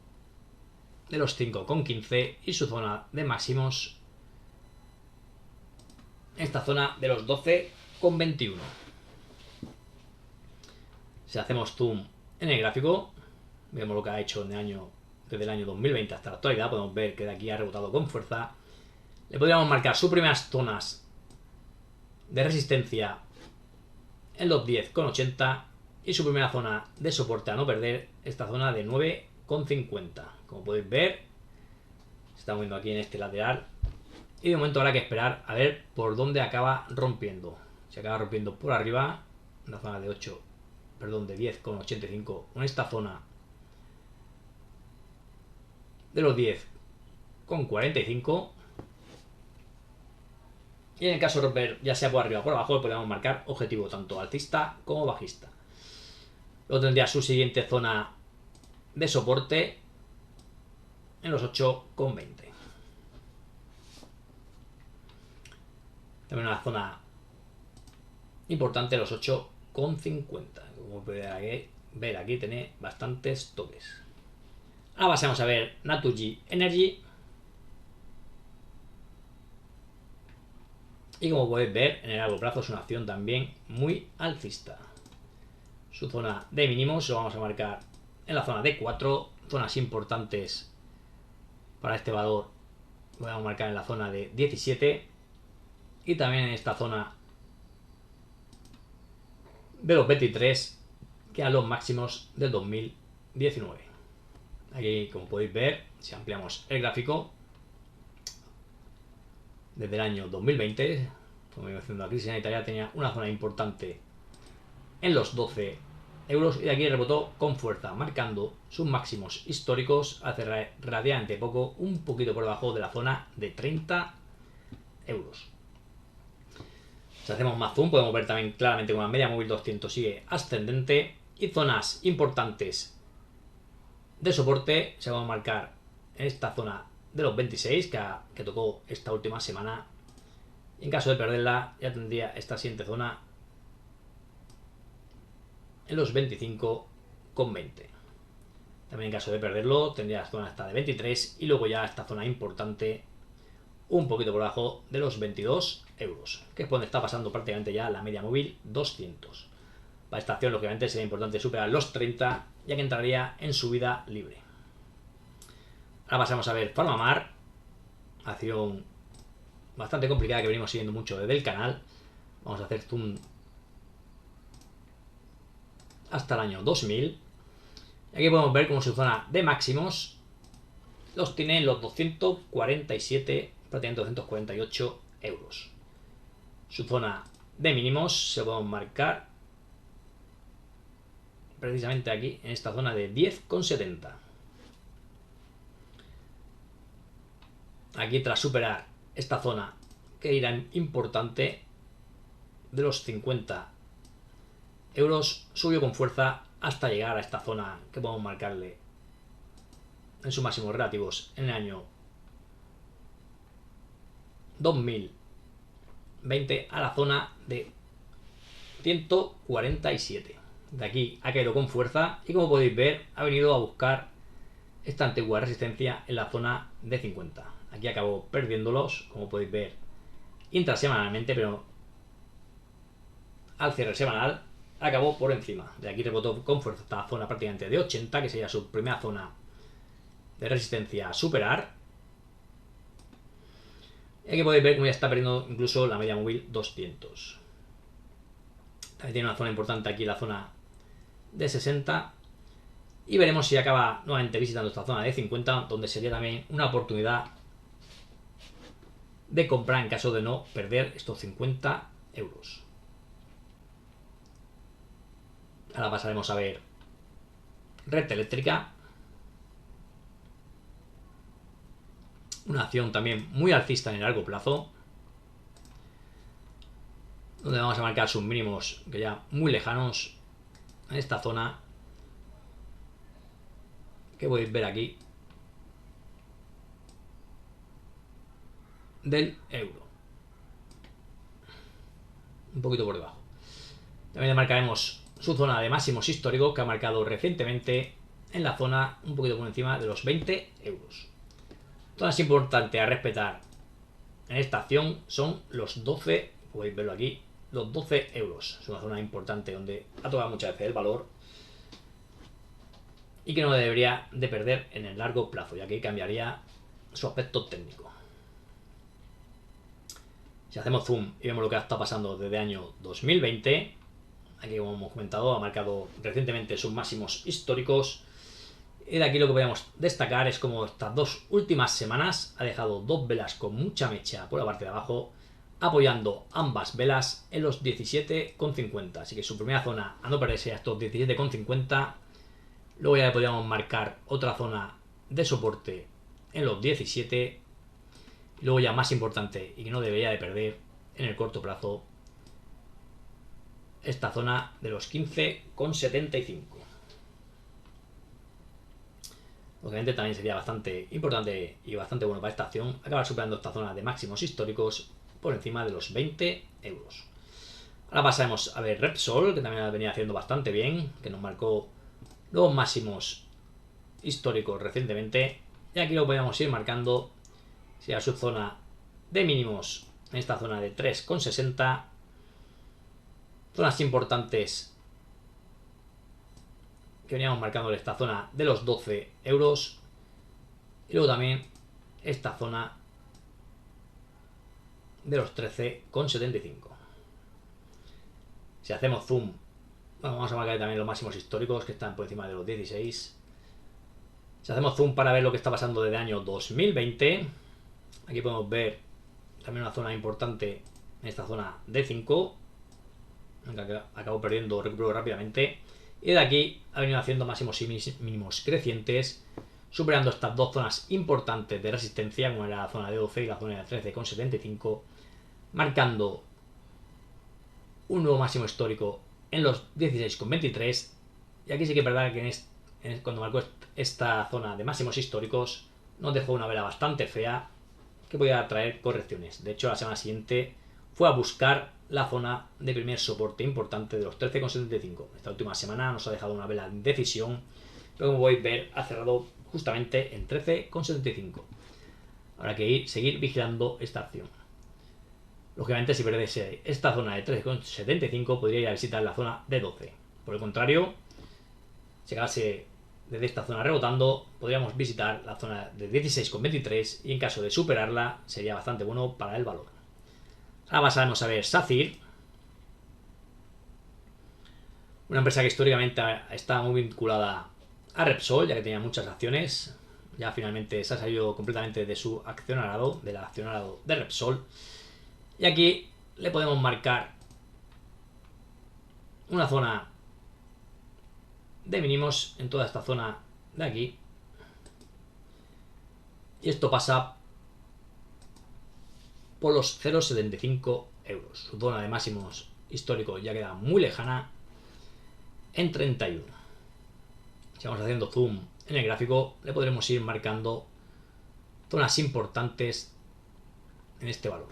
de los 5,15, y su zona de máximos, esta zona de los 12,21. Si hacemos zoom en el gráfico, vemos lo que ha hecho desde el año 2020 hasta la actualidad. Podemos ver que de aquí ha rebotado con fuerza. Le podríamos marcar sus primeras zonas de resistencia en los 10,80 y su primera zona de soporte a no perder, esta zona de 9,50. Como podéis ver, se está moviendo aquí en este lateral y de momento habrá que esperar a ver por dónde acaba rompiendo. Si acaba rompiendo por arriba, una zona de 10,85, en esta zona de los 10,45. Y en el caso de romper, ya sea por arriba o por abajo, podemos marcar objetivo tanto alcista como bajista. Luego tendría su siguiente zona de soporte en los 8,20. También una zona importante, los 8,50. Como podéis ver, aquí tiene bastantes toques. Ahora pasamos a ver Naturgy Energy. Y como podéis ver, en el largo plazo es una acción también muy alcista. Su zona de mínimos lo vamos a marcar en la zona de 4. Zonas importantes para este valor lo vamos a marcar en la zona de 17. Y también en esta zona de los 23, que a los máximos del 2019. Aquí, como podéis ver, si ampliamos el gráfico, desde el año 2020, como iba haciendo la crisis sanitaria, tenía una zona importante en los 12 euros y de aquí rebotó con fuerza, marcando sus máximos históricos hace relativamente poco, un poquito por debajo de la zona de 30 euros. Si hacemos más zoom, podemos ver también claramente como la media móvil 200 sigue ascendente y zonas importantes de soporte se van a marcar en esta zona de los 26 que tocó esta última semana. Y en caso de perderla, ya tendría esta siguiente zona en los 25,20. También en caso de perderlo, tendría la zona hasta de 23 y luego ya esta zona importante un poquito por debajo de los 22 euros, que es donde está pasando prácticamente ya la media móvil 200. Para esta acción, lógicamente, sería importante superar los 30, ya que entraría en subida libre. Ahora pasamos a ver Farmamar, acción bastante complicada que venimos siguiendo mucho desde el canal. Vamos a hacer zoom hasta el año 2000. Y aquí podemos ver como su zona de máximos los tiene en los 247, prácticamente 248 euros. su zona de mínimos se podemos marcar precisamente aquí, en esta zona de 10,70. Aquí, tras superar esta zona que era importante de los 50 euros, subió con fuerza hasta llegar a esta zona que podemos marcarle en sus máximos relativos en el año 2020 a la zona de 147. De aquí ha caído con fuerza y, como podéis ver, ha venido a buscar esta antigua resistencia en la zona de 50. Aquí acabó perdiéndolos, como podéis ver, intrasemanalmente, pero al cierre semanal acabó por encima. De aquí rebotó con fuerza hasta la zona prácticamente de 80, que sería su primera zona de resistencia a superar. Y aquí podéis ver cómo ya está perdiendo incluso la media móvil 200. También tiene una zona importante aquí, la zona de 60. Y veremos si acaba nuevamente visitando esta zona de 50, donde sería también una oportunidad de comprar en caso de no perder estos 50 euros. Ahora pasaremos a ver Red Eléctrica. Una acción también muy alcista en el largo plazo, donde vamos a marcar sus mínimos que ya muy lejanos en esta zona que podéis ver aquí del euro, un poquito por debajo. También le marcaremos su zona de máximos históricos, que ha marcado recientemente en la zona un poquito por encima de los 20 euros. Zonas importantes a respetar en esta acción son los 12, podéis verlo aquí, los 12 euros. Es una zona importante donde ha tocado muchas veces el valor y que no debería de perder en el largo plazo, ya que cambiaría su aspecto técnico. Si hacemos zoom y vemos lo que ha estado pasando desde el año 2020, aquí, como hemos comentado, ha marcado recientemente sus máximos históricos. Y de aquí lo que podemos destacar es como estas dos últimas semanas ha dejado dos velas con mucha mecha por la parte de abajo, apoyando ambas velas en los 17,50. Así que su primera zona a no perderse a estos 17,50. Luego ya podríamos marcar otra zona de soporte en los 17. Y luego, ya más importante y que no debería de perder en el corto plazo, esta zona de los 15,75. Obviamente también sería bastante importante y bastante bueno para esta acción acabar superando esta zona de máximos históricos por encima de los 20 euros. Ahora pasaremos a ver Repsol, que también venía haciendo bastante bien, que nos marcó los máximos históricos recientemente. Y aquí lo podemos ir marcando, sería su zona de mínimos en esta zona de 3,60. Zonas importantes que veníamos marcando esta zona de los 12 euros. Y luego también esta zona de los 13,75. Si hacemos zoom, bueno, vamos a marcar también los máximos históricos, que están por encima de los 16. Si hacemos zoom para ver lo que está pasando desde el año 2020, aquí podemos ver también una zona importante en esta zona de 5, que acabó perdiendo, recuperó rápidamente. Y de aquí ha venido haciendo máximos y mínimos crecientes, superando estas dos zonas importantes de resistencia, como era la zona de 12 y la zona de 13,75, marcando un nuevo máximo histórico en los 16,23. Y aquí sí que es verdad que cuando marcó esta zona de máximos históricos nos dejó una vela bastante fea que podía traer correcciones. De hecho, la semana siguiente fue a buscar la zona de primer soporte importante de los 13,75. Esta última semana nos ha dejado una vela de indecisión, pero como podéis ver ha cerrado justamente en 13,75. Habrá que seguir vigilando esta acción. Lógicamente, si perdiese esta zona de 13,75 podría ir a visitar la zona de 12. Por el contrario, si acabase desde esta zona rebotando, podríamos visitar la zona de 16,23 y en caso de superarla sería bastante bueno para el valor. Ahora pasaremos a ver SACIR, una empresa que históricamente está muy vinculada a Repsol, ya que tenía muchas acciones. Ya finalmente se ha salido completamente de su accionariado, del accionariado de Repsol. Y aquí le podemos marcar una zona de mínimos en toda esta zona de aquí. Y esto pasa por los 0,75 euros. Su zona de máximos históricos ya queda muy lejana en 31. Si vamos haciendo zoom en el gráfico, le podremos ir marcando zonas importantes en este valor.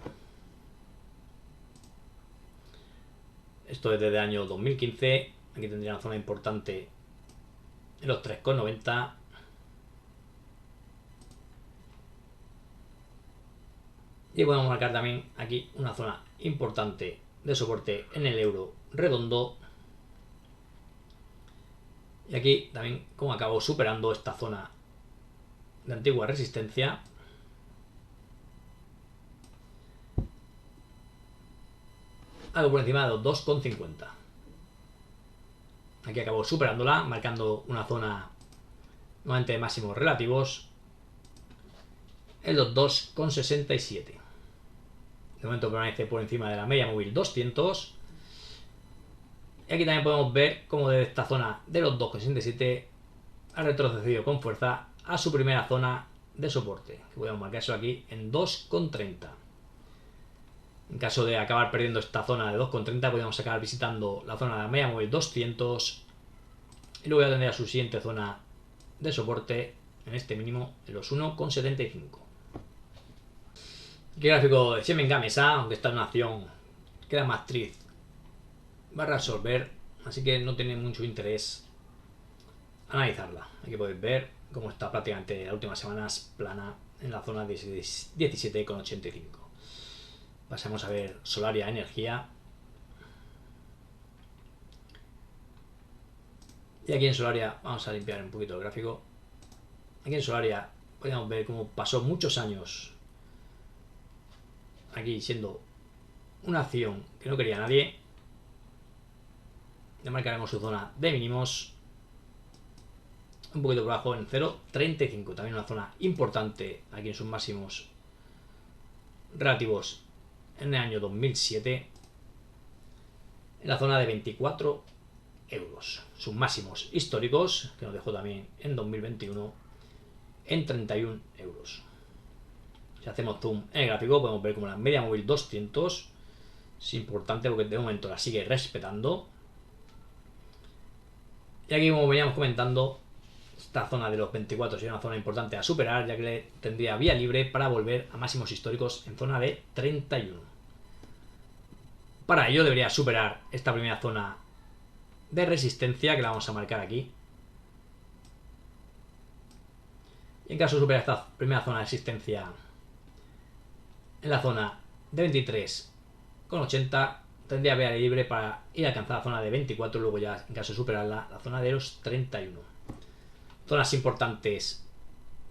Esto es desde el año 2015. Aquí tendría una zona importante en los 3,90. Y podemos marcar también aquí una zona importante de soporte en el euro redondo. Y aquí también, como acabo superando esta zona de antigua resistencia, algo por encima de los 2,50. Aquí acabo superándola, marcando una zona nuevamente de máximos relativos en los 2,67. De momento permanece por encima de la media móvil 200. Y aquí también podemos ver cómo desde esta zona de los 2,67 ha retrocedido con fuerza a su primera zona de soporte, que podemos marcar eso aquí en 2,30. En caso de acabar perdiendo esta zona de 2,30, podemos acabar visitando la zona de la media móvil 200 y luego ya tendría su siguiente zona de soporte en este mínimo en los 1,75. Aquí el gráfico de Siemens Gamesa, aunque está en una acción que la matriz va a resolver, así que no tiene mucho interés analizarla. Aquí podéis ver cómo está prácticamente las últimas semanas plana en la zona de 17,85. Pasamos a ver Solaria Energía. Y aquí en Solaria vamos a limpiar un poquito el gráfico. Aquí en Solaria podemos ver cómo pasó muchos años aquí siendo una acción que no quería nadie. Le marcaremos su zona de mínimos un poquito por abajo en 0,35. También una zona importante aquí en sus máximos relativos en el año 2007 en la zona de 24 euros. Sus máximos históricos, que nos dejó también en 2021 en 31 euros. Si hacemos zoom en el gráfico podemos ver como la media móvil 200 es importante porque de momento la sigue respetando. Y aquí, como veníamos comentando, esta zona de los 24 sería una zona importante a superar, ya que le tendría vía libre para volver a máximos históricos en zona de 31. Para ello debería superar esta primera zona de resistencia, que la vamos a marcar aquí. Y en caso de superar esta primera zona de resistencia en la zona de 23,80, tendría vía libre para ir a alcanzar la zona de 24, luego ya en caso de superarla la zona de los 31. Zonas importantes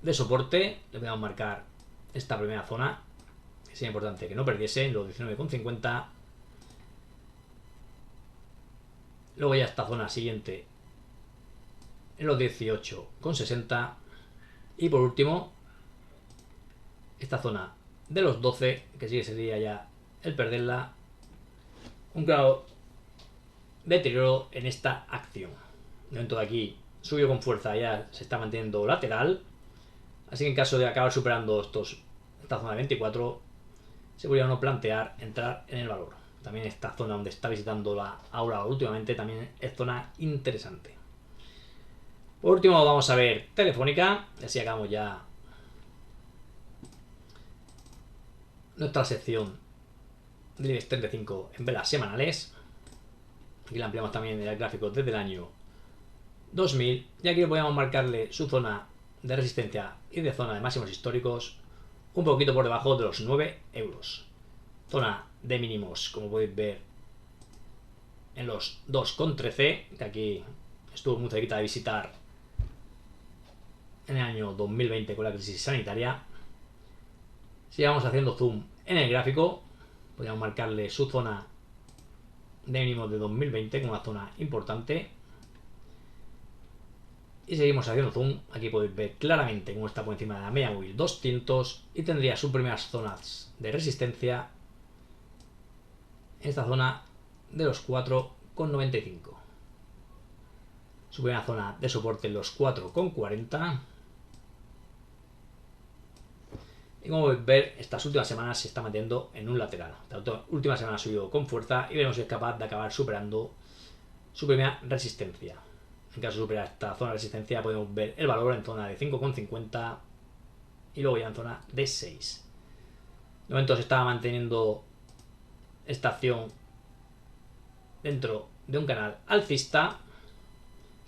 de soporte, le podemos marcar esta primera zona, que sería importante que no perdiese en los 19,50. Luego ya esta zona siguiente en los 18,60. Y por último, esta zona de los 12, que sí que sería ya el perderla. Un claro deterioro en esta acción. Dentro de aquí subió con fuerza, ya se está manteniendo lateral. Así que en caso de acabar superando esta zona de 24, se podría uno plantear entrar en el valor. También esta zona donde está visitando la aura últimamente también es zona interesante. Por último vamos a ver Telefónica, y así acabamos ya nuestra sección del IBEX 35 en velas semanales. Aquí la ampliamos también el gráfico desde el año 2000, y aquí podemos marcarle su zona de resistencia y de zona de máximos históricos un poquito por debajo de los 9 euros. Zona de mínimos, como podéis ver, en los 2,13, que aquí estuvo muy cerquita de visitar en el año 2020 con la crisis sanitaria. Si vamos haciendo zoom en el gráfico, podríamos marcarle su zona de mínimos de 2020 como una zona importante. Y seguimos haciendo zoom. Aquí podéis ver claramente cómo está por encima de la media móvil 200 y tendría sus primeras zonas de resistencia en esta zona de los 4,95. Su primera zona de soporte en los 4,40. Y como podéis ver, estas últimas semanas se está manteniendo en un lateral. La última semana ha subido con fuerza y veremos si es capaz de acabar superando su primera resistencia. En caso de superar esta zona de resistencia, podemos ver el valor en zona de 5,50 y luego ya en zona de 6. De momento se estaba manteniendo esta acción dentro de un canal alcista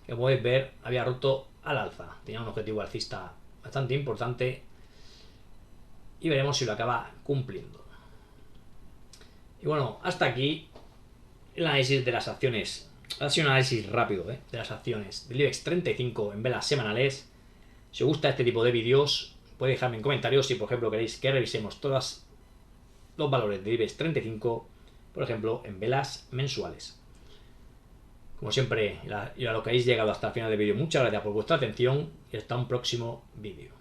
que, como podéis ver, había roto al alza. Tenía un objetivo alcista bastante importante y veremos si lo acaba cumpliendo. Y bueno, hasta aquí el análisis de las acciones. Ha sido un análisis rápido de las acciones del IBEX 35 en velas semanales. Si os gusta este tipo de vídeos, podéis dejarme en comentarios si por ejemplo queréis que revisemos todos los valores del IBEX 35, por ejemplo en velas mensuales. Como siempre, y a lo que habéis llegado hasta el final del vídeo, muchas gracias por vuestra atención y hasta un próximo vídeo.